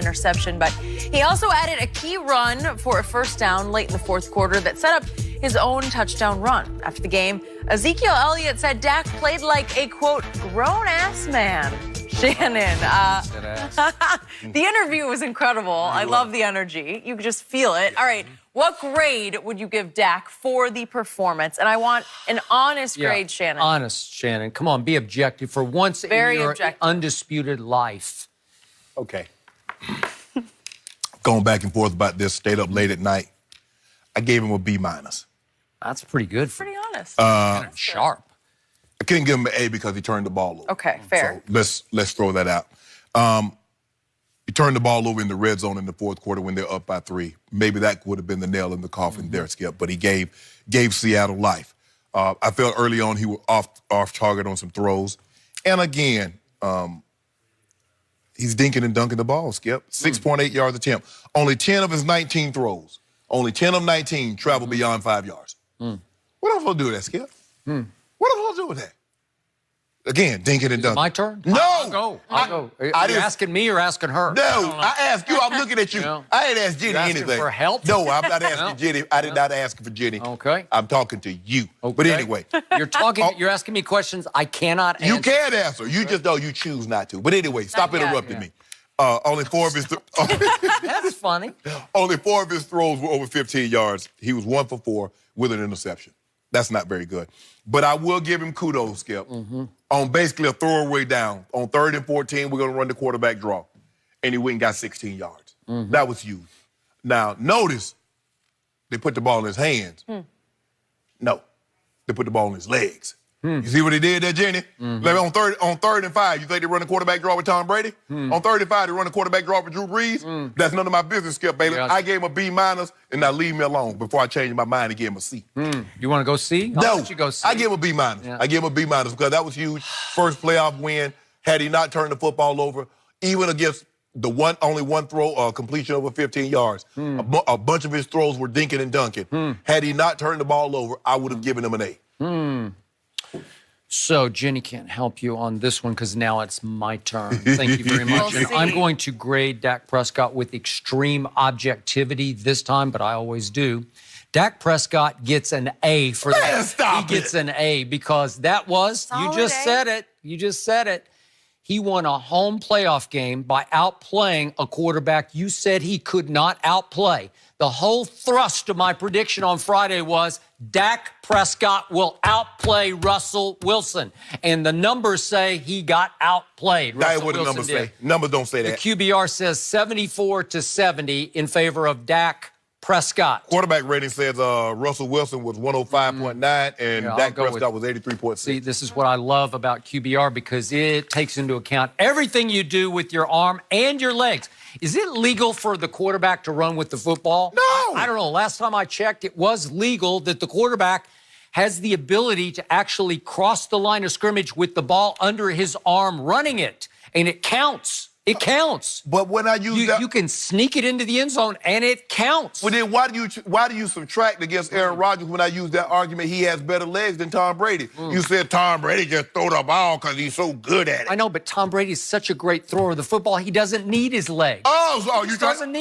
interception, but he also added a key run for a first down late in the fourth quarter that set up his own touchdown run. After the game, Ezekiel Elliott said Dak played like a, quote, grown-ass man. Shannon, the interview was incredible. I love the energy. You could just feel it. All right, what grade would you give Dak for the performance? And I want an honest grade, Shannon. Honest, Shannon. Come on, be objective for once in your undisputed life. Okay. Going back and forth about this, stayed up late at night. I gave him a B-. That's pretty good. Pretty honest. Sharp. I couldn't give him an A because he turned the ball over. Okay, fair. So let's throw that out. He turned the ball over in the red zone in the fourth quarter when they're up by 3. Maybe that would have been the nail in the coffin there, Skip. But he gave Seattle life. I felt early on he was off target on some throws. And again, he's dinking and dunking the ball, Skip. 6.8 yards attempt. Only 10 of his 19 throws. Only 10 of 19 travel beyond 5 yards. What else will do with that, Skip? What else will do with that? Again, dinking and dunking. My turn? No! I'll go. Are you asking me or asking her? No, I asked you. I'm looking at you. I ain't asked Jenny anything. For help? No, I'm not asking Jenny. I did not ask for Jenny. Okay. I'm talking to you. Okay. But anyway. You're asking me questions I cannot answer. You can answer. You just know you choose not to. But anyway, stop interrupting me. Only 4 of his... That's funny. Only 4 of his throws were over 15 yards. He was 1 for 4 with an interception. That's not very good. But I will give him kudos, Skip, on basically a throwaway down. On 3rd and 14, we're going to run the quarterback draw. And he went and got 16 yards. That was huge. Now, notice they put the ball in his hands. No, they put the ball in his legs. You see what he did there, Jenny? Like on 3rd and 5, you think they run a quarterback draw with Tom Brady? On 3rd and 5, they run a quarterback draw with Drew Brees? That's none of my business, Skip Bayless. I gave him a B-, and now leave me alone before I change my mind and give him a C. You want to go C? No, let you go C. I give him a B-. I give him a B- because that was huge. First playoff win. Had he not turned the football over, even against the only one throw completion over 15 yards, a bunch of his throws were dinking and dunking. Had he not turned the ball over, I would have given him an A. So Jenny can't help you on this one because now it's my turn. Thank you very much. And I'm going to grade Dak Prescott with extreme objectivity this time, but I always do. Dak Prescott gets an A for that. He gets an A because that was, you just said it. You just said it. He won a home playoff game by outplaying a quarterback you said he could not outplay. The whole thrust of my prediction on Friday was Dak Prescott will outplay Russell Wilson. And the numbers say he got outplayed. That's what the numbers say. Numbers don't say that. The QBR says 74-70 in favor of Dak Prescott. Quarterback rating says Russell Wilson was 105.9 and Dak Prescott was 83.6. See, this is what I love about QBR because it takes into account everything you do with your arm and your legs. Is it legal for the quarterback to run with the football? No. I don't know. Last time I checked, it was legal that the quarterback has the ability to actually cross the line of scrimmage with the ball under his arm running it. And it counts. It counts. But when I use that... You can sneak it into the end zone, and it counts. Well, then why do you subtract against Aaron Rodgers when I use that argument he has better legs than Tom Brady? You said Tom Brady just throw the ball because he's so good at it. I know, but Tom Brady is such a great thrower of the football, he doesn't need his legs. Oh, so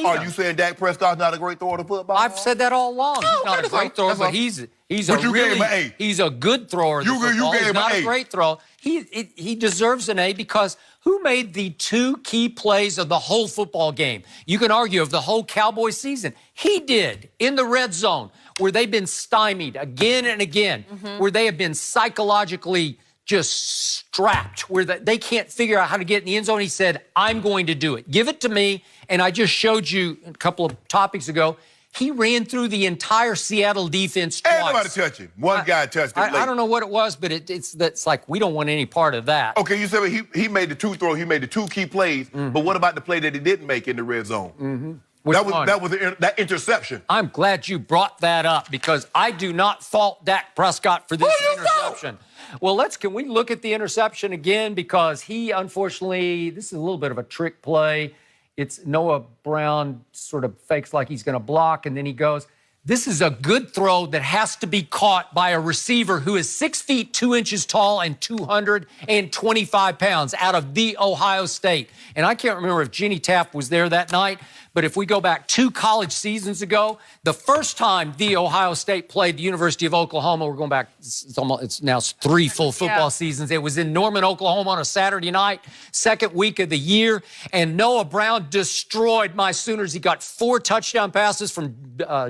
are you saying Dak Prescott's not a great thrower of the football? I've said that all along. He's not a great thrower, but he's a good thrower of the football. He's not a great thrower. He deserves an A because who made the 2 key plays of the whole football game? You can argue of the whole Cowboy season. He did in the red zone where they've been stymied again and again, where they have been psychologically just strapped, where they can't figure out how to get in the end zone. He said, I'm going to do it. Give it to me. And I just showed you a couple of topics ago, he ran through the entire Seattle defense twice. Ain't nobody touch him. One guy touched him. I don't know what it was, but it's like we don't want any part of that. Okay, you said he made the 2 throws. He made the 2 key plays. But what about the play that he didn't make in the red zone? That interception. I'm glad you brought that up because I do not fault Dak Prescott for this interception. Well, can we look at the interception again because he, unfortunately, this is a little bit of a trick play. It's Noah Brown sort of fakes like he's going to block, and then he goes. This is a good throw that has to be caught by a receiver who is 6 feet 2 inches tall and 225 pounds out of The Ohio State. And I can't remember if Jenny Taft was there that night, but if we go back 2 college seasons ago, the first time The Ohio State played the University of Oklahoma, we're going back, it's now 3 full football seasons. It was in Norman, Oklahoma on a Saturday night, second week of the year, and Noah Brown destroyed my Sooners. He got 4 touchdown passes from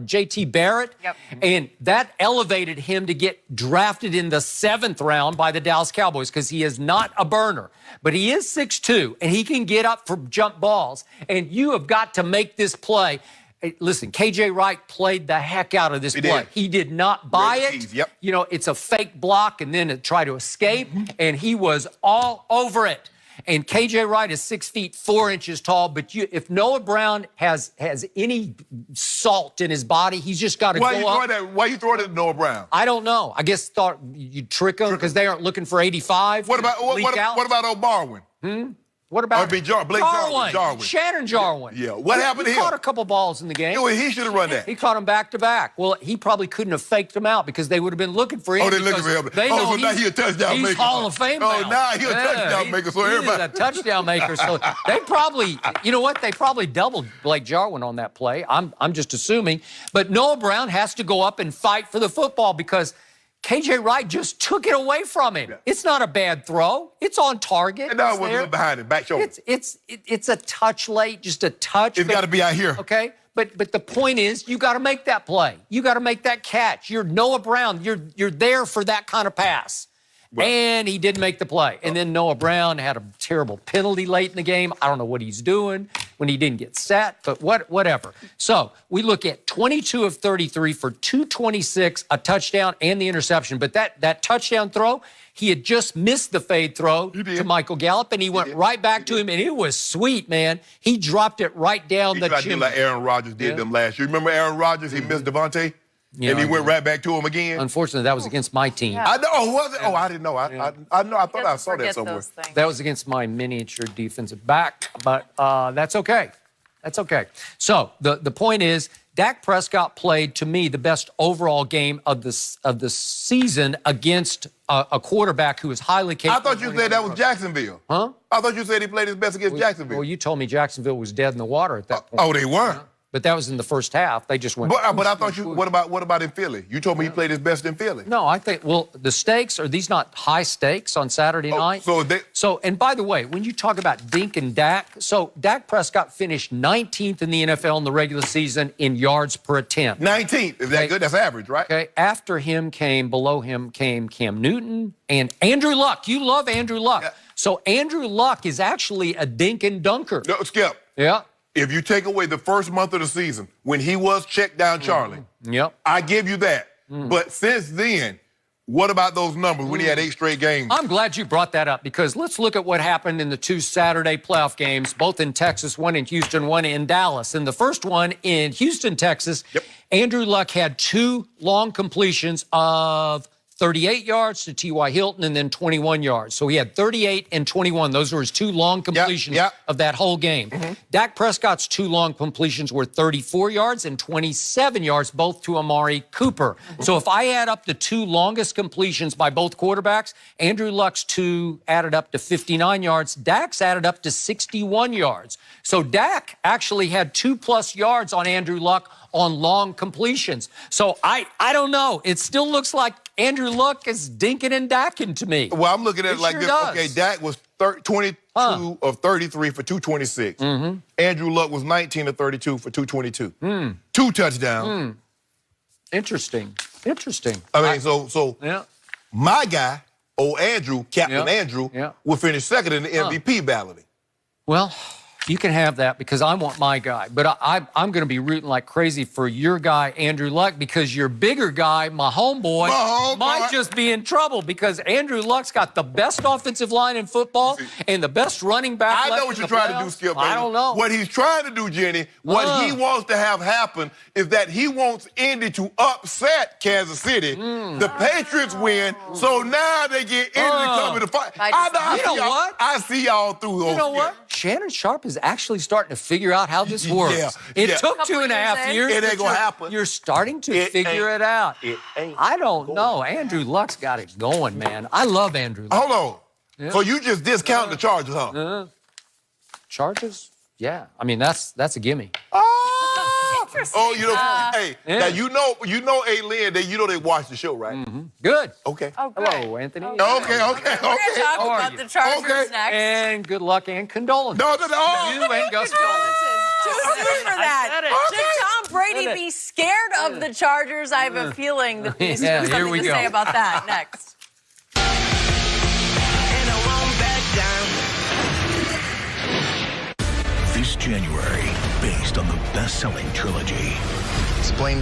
J.T. Barrett, and that elevated him to get drafted in the 7th round by the Dallas Cowboys because he is not a burner, but he is 6'2", and he can get up for jump balls, and you have got to make this play. Hey, listen, KJ Wright played the heck out of this play. He did not buy it. You know, it's a fake block and then try to escape, and he was all over it. And KJ Wright is 6 feet 4 inches tall, but if Noah Brown has any salt in his body, he's just got to go up. Why you throwing it at Noah Brown? I don't know. I guess thought you'd trick him because they aren't looking for 85. What about O'Barwin? What about Blake Jarwin? Shannon Jarwin. Yeah. What happened to him? He caught a couple balls in the game. He should have run that. He caught him back to back. Well, he probably couldn't have faked him out because they would have been looking for him. Oh, they're looking for him. They know so now he's a touchdown maker. He's Hall of Fame now. Oh, now he's a touchdown maker. So everybody. He's a touchdown maker. So they probably, you know what? They probably doubled Blake Jarwin on that play. I'm just assuming. But Noah Brown has to go up and fight for the football because KJ Wright just took it away from him. It's not a bad throw. It's on target. And now it wasn't behind him, back shoulder. It's a touch late, just a touch. It's got to be out here. Okay, but the point is, you got to make that play. You got to make that catch. You're Noah Brown. You're there for that kind of pass. Right. And he didn't make the play. And then Noah Brown had a terrible penalty late in the game. I don't know what he's doing when he didn't get set, but whatever. So we look at 22 of 33 for 226, a touchdown and the interception. But that touchdown throw, he had just missed the fade throw to Michael Gallup, and he went right back to him, and it was sweet, man. He dropped it right down the chimney. Like Aaron Rodgers did them last year. Remember Aaron Rodgers? He missed Devontae? Yeah, and he went right back to him again. Unfortunately, that was against my team. I know. Oh, was it? Oh, I didn't know. I know. I thought I saw that somewhere. That was against my miniature defensive back, but that's okay. That's okay. So the point is, Dak Prescott played, to me, the best overall game of the season against a quarterback who is highly capable. I thought you said that was Jacksonville. Huh? I thought you said he played his best against Jacksonville. Well, you told me Jacksonville was dead in the water at that point. Oh, they weren't. But that was in the first half. They just went. But I thought you. What about in Philly? You told me he played his best in Philly. No, I think. Well, the stakes are these not high stakes on Saturday night? So and by the way, when you talk about Dink and Dak, so Dak Prescott finished 19th in the NFL in the regular season in yards per attempt. 19th. Is that good? That's average, right? Okay. Below him came Cam Newton and Andrew Luck. You love Andrew Luck. Yeah. So Andrew Luck is actually a dink and dunker. No, Skip. Yeah. If you take away the first month of the season, when he was checked down Charlie, I give you that. But since then, what about those numbers when he had 8 straight games? I'm glad you brought that up because let's look at what happened in the 2 Saturday playoff games, both in Texas, one in Houston, one in Dallas. In the first one in Houston, Texas, Andrew Luck had 2 long completions of 38 yards to T.Y. Hilton and then 21 yards. So he had 38 and 21. Those were his 2 long completions of that whole game. Dak Prescott's 2 long completions were 34 yards and 27 yards, both to Amari Cooper. So if I add up the 2 longest completions by both quarterbacks, Andrew Luck's 2 added up to 59 yards. Dak's added up to 61 yards. So Dak actually had 2+ yards on Andrew Luck on long completions. So I don't know. It still looks like Andrew Luck is dinking and dacking to me. Well, I'm looking at it like this. Okay, Dak was 22 of 33 for 226. Andrew Luck was 19 of 32 for 222. 2 touchdowns. Interesting. I mean, so my guy, old Andrew, Captain Andrew, will finish second in the MVP balloting. Well, you can have that because I want my guy. But I'm going to be rooting like crazy for your guy, Andrew Luck, because your bigger guy, my homeboy, might just be in trouble because Andrew Luck's got the best offensive line in football and the best running back. I know what you're trying to do, Skip. I don't know. What he's trying to do, Jenny, what he wants to have happen is that he wants Indy to upset Kansas City. The Patriots win, so now they get Indy coming to fight. You know what? I see y'all through. You know what? Shannon Sharp is is actually starting to figure out how this works. Yeah, It yeah. took 2.5 years. It ain't but gonna you're- happen. You're starting to It figure ain't- it out. It ain't I don't going. know. Andrew Luck's got it going, man. I love Andrew Luck. Hold on. Yeah. So you just discounted the Chargers, huh? Chargers? Yeah. I mean, that's a gimme. Oh, you know, hey, Yeah. now you know, Aileen, they watch the show, right? Good. Okay. Oh, good. Hello, Anthony. Okay, okay, We're going to talk How are about you? the Chargers Okay. next. And good luck and condolences. No. You and Gus Condolences. Too soon for that. said it. Should Tom Brady be scared of the Chargers? I have a feeling that he's Yeah, got here something we to go. say about that next. And I won't back down. This January, based on the best-selling trilogy. Explain.